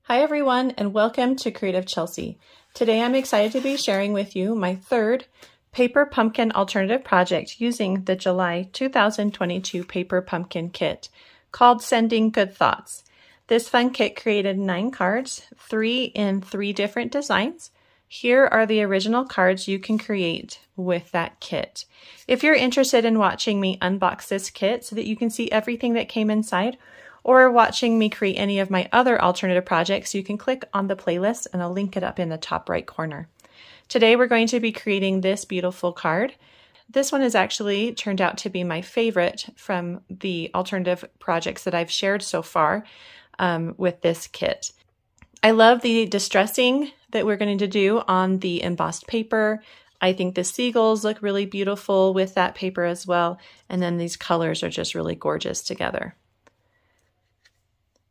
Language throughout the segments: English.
Hi everyone, and welcome to Creative Chelsey. Today I'm excited to be sharing with you my third paper pumpkin alternative project using the July 2022 paper pumpkin kit called Sending Good Thoughts. This fun kit created 9 cards, 3 in 3 different designs. Here are the original cards you can create with that kit. If you're interested in watching me unbox this kit so that you can see everything that came inside, or watching me create any of my other alternative projects, you can click on the playlist and I'll link it up in the top right corner. Today we're going to be creating this beautiful card. This one has actually turned out to be my favorite from the alternative projects that I've shared so far with this kit. I love the distressing that we're going to do on the embossed paper. I think the seagulls look really beautiful with that paper as well, and then these colors are just really gorgeous together.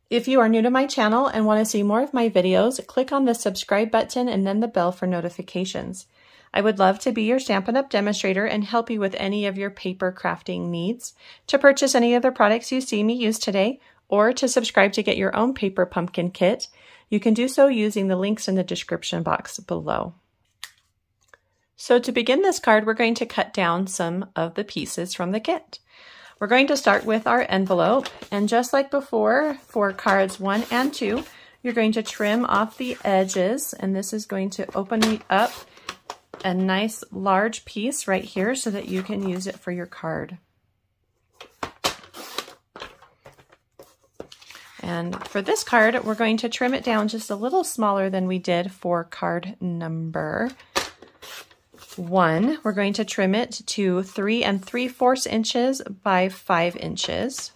If you are new to my channel and want to see more of my videos, click on the subscribe button and then the bell for notifications. I would love to be your Stampin' Up! Demonstrator and help you with any of your paper crafting needs. To purchase any of the products you see me use today, or to subscribe to get your own paper pumpkin kit, you can do so using the links in the description box below. So to begin this card, we're going to cut down some of the pieces from the kit. We're going to start with our envelope, and just like before for cards 1 and 2, you're going to trim off the edges, and this is going to open up a nice large piece right here so that you can use it for your card. And for this card, we're going to trim it down just a little smaller than we did for card number 1. We're going to trim it to 3 3/4 inches by 5 inches.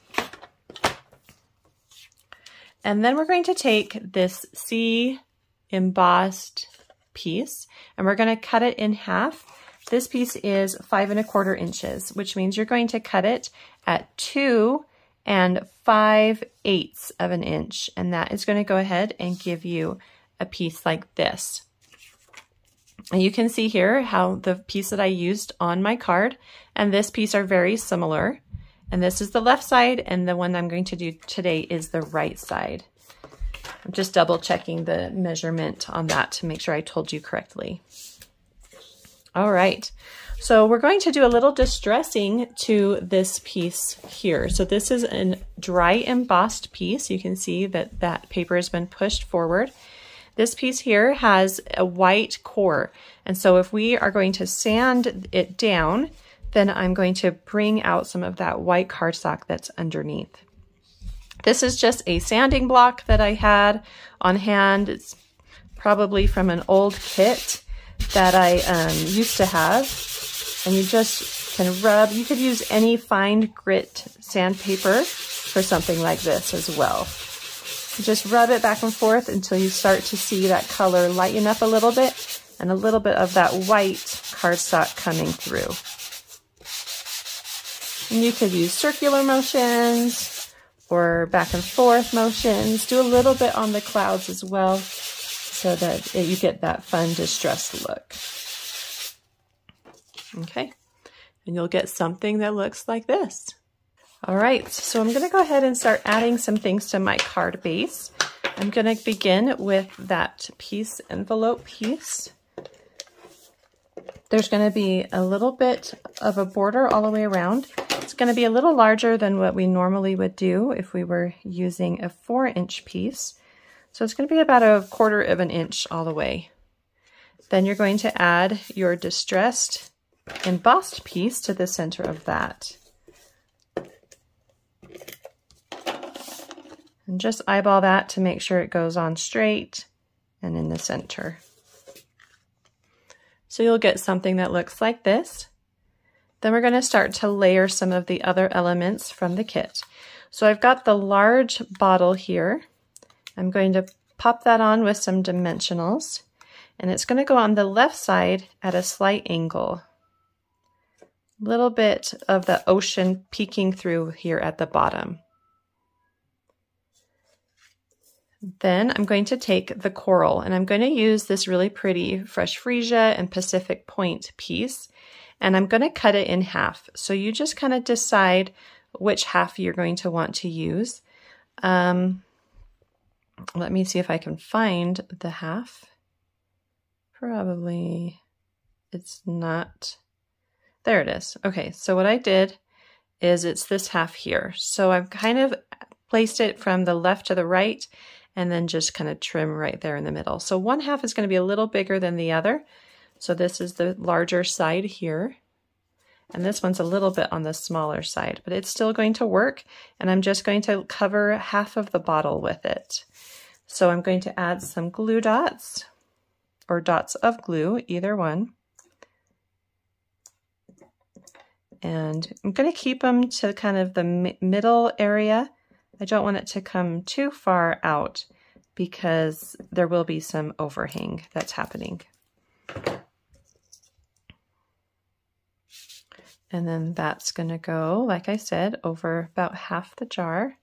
And then we're going to take this C embossed piece and we're going to cut it in half. This piece is 5 1/4 inches, which means you're going to cut it at 2 5/8 of an inch. And that is going to go ahead and give you a piece like this. And you can see here how the piece that I used on my card and this piece are very similar. And this is the left side, and the one I'm going to do today is the right side. I'm just double checking the measurement on that to make sure I told you correctly. All right, so we're going to do a little distressing to this piece here. So this is a dry embossed piece. You can see that that paper has been pushed forward. This piece here has a white core, and so if we are going to sand it down, then I'm going to bring out some of that white cardstock that's underneath. This is just a sanding block that I had on hand. It's probably from an old kit that I used to have, and you just can rub. You could use any fine grit sandpaper for something like this as well. Just rub it back and forth until you start to see that color lighten up a little bit and a little bit of that white cardstock coming through. And you could use circular motions or back and forth motions. Do a little bit on the clouds as well so that you get that fun distressed look. Okay, and you'll get something that looks like this. All right, so I'm going to go ahead and start adding some things to my card base. I'm going to begin with that envelope piece. There's going to be a little bit of a border all the way around. It's going to be a little larger than what we normally would do if we were using a 4-inch piece. So it's going to be about 1/4 of an inch all the way. Then you're going to add your distressed embossed piece to the center of that. And just eyeball that to make sure it goes on straight and in the center. So you'll get something that looks like this. Then we're going to start to layer some of the other elements from the kit. So I've got the large bottle here. I'm going to pop that on with some dimensionals, and it's going to go on the left side at a slight angle. A little bit of the ocean peeking through here at the bottom. Then I'm going to take the coral, and I'm going to use this really pretty Fresh Freesia and Pacific Point piece, and I'm going to cut it in half. So you just kind of decide which half you're going to want to use. Let me see if I can find the half. Probably it's not. There it is. Okay, so what I did is it's this half here. So I've kind of placed it from the left to the right and then just kind of trim right there in the middle. So one half is going to be a little bigger than the other. So this is the larger side here. And this one's a little bit on the smaller side, but it's still going to work. And I'm just going to cover half of the bottle with it. So I'm going to add some glue dots or dots of glue, either one. And I'm going to keep them to kind of the middle area. I don't want it to come too far out because there will be some overhang that's happening. And then that's going to go, like I said, over about half the jar.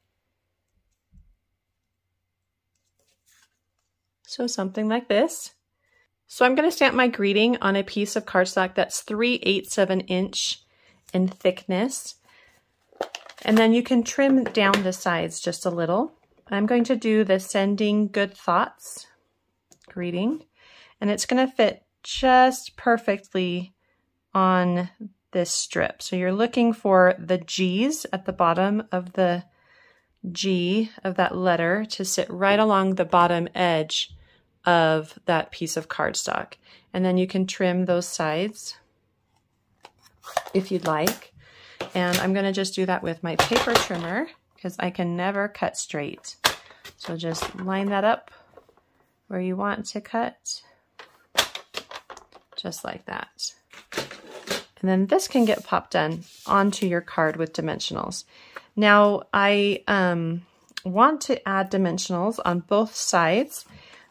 So something like this. So I'm going to stamp my greeting on a piece of cardstock that's 3/8 of an inch in thickness. And then you can trim down the sides just a little. I'm going to do the sending good thoughts greeting, and it's going to fit just perfectly on this strip. So you're looking for the G's at the bottom of the G of that letter to sit right along the bottom edge of that piece of cardstock. And then you can trim those sides if you'd like. And I'm going to just do that with my paper trimmer because I can never cut straight. So just line that up where you want to cut, just like that. And then this can get popped onto your card with dimensionals. Now I want to add dimensionals on both sides,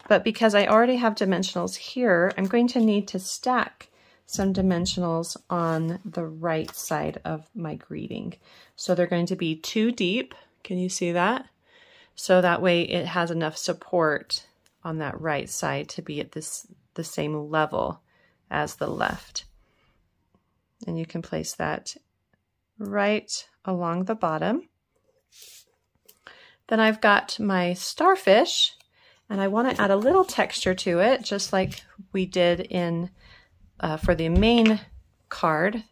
but because I already have dimensionals here, I'm going to need to stack some dimensionals on the right side of my greeting. So they're going to be 2 deep. Can you see that? So that way it has enough support on that right side to be at the same level as the left. And you can place that right along the bottom. Then I've got my starfish, and I want to add a little texture to it, just like we did in for the main card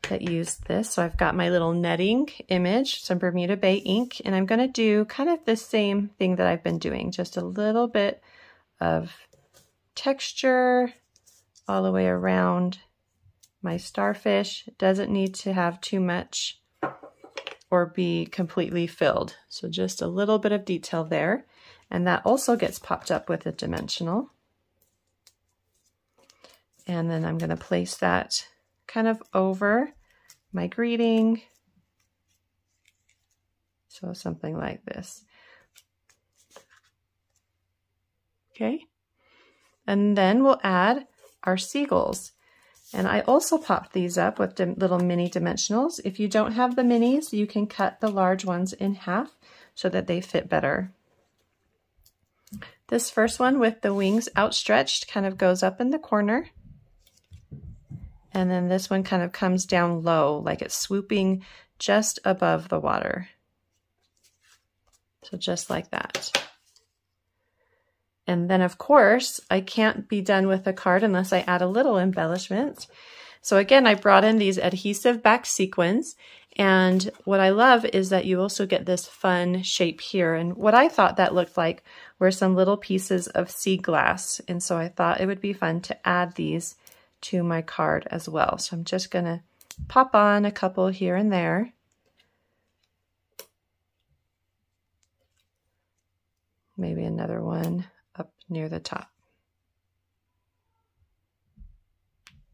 that used this. So I've got my little netting image, some Bermuda Bay ink, and I'm going to do kind of the same thing that I've been doing, just a little bit of texture all the way around my starfish. It doesn't need to have too much or be completely filled. So just a little bit of detail there. And that also gets popped up with a dimensional. And then I'm going to place that kind of over my greeting. So something like this. Okay. And then we'll add our seagulls. And I also popped these up with little mini dimensionals. If you don't have the minis, you can cut the large ones in half so that they fit better. This first one with the wings outstretched kind of goes up in the corner. And then this one kind of comes down low, like it's swooping just above the water. So just like that. And then of course, I can't be done with the card unless I add a little embellishment. So again, I brought in these adhesive back sequins. And what I love is that you also get this fun shape here. And what I thought that looked like were some little pieces of sea glass. And so I thought it would be fun to add these to my card as well. So I'm just gonna pop on a couple here and there. Maybe another one up near the top.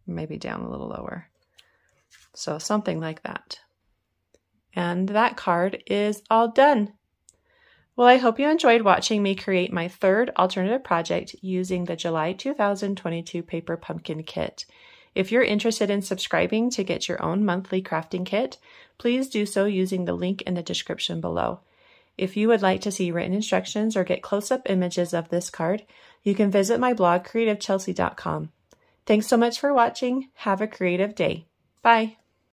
Maybe down a little lower. So something like that. And that card is all done. Well, I hope you enjoyed watching me create my third alternative project using the July 2022 paper pumpkin kit. If you're interested in subscribing to get your own monthly crafting kit, please do so using the link in the description below. If you would like to see written instructions or get close-up images of this card, you can visit my blog, creativechelsey.com. Thanks so much for watching. Have a creative day. Bye.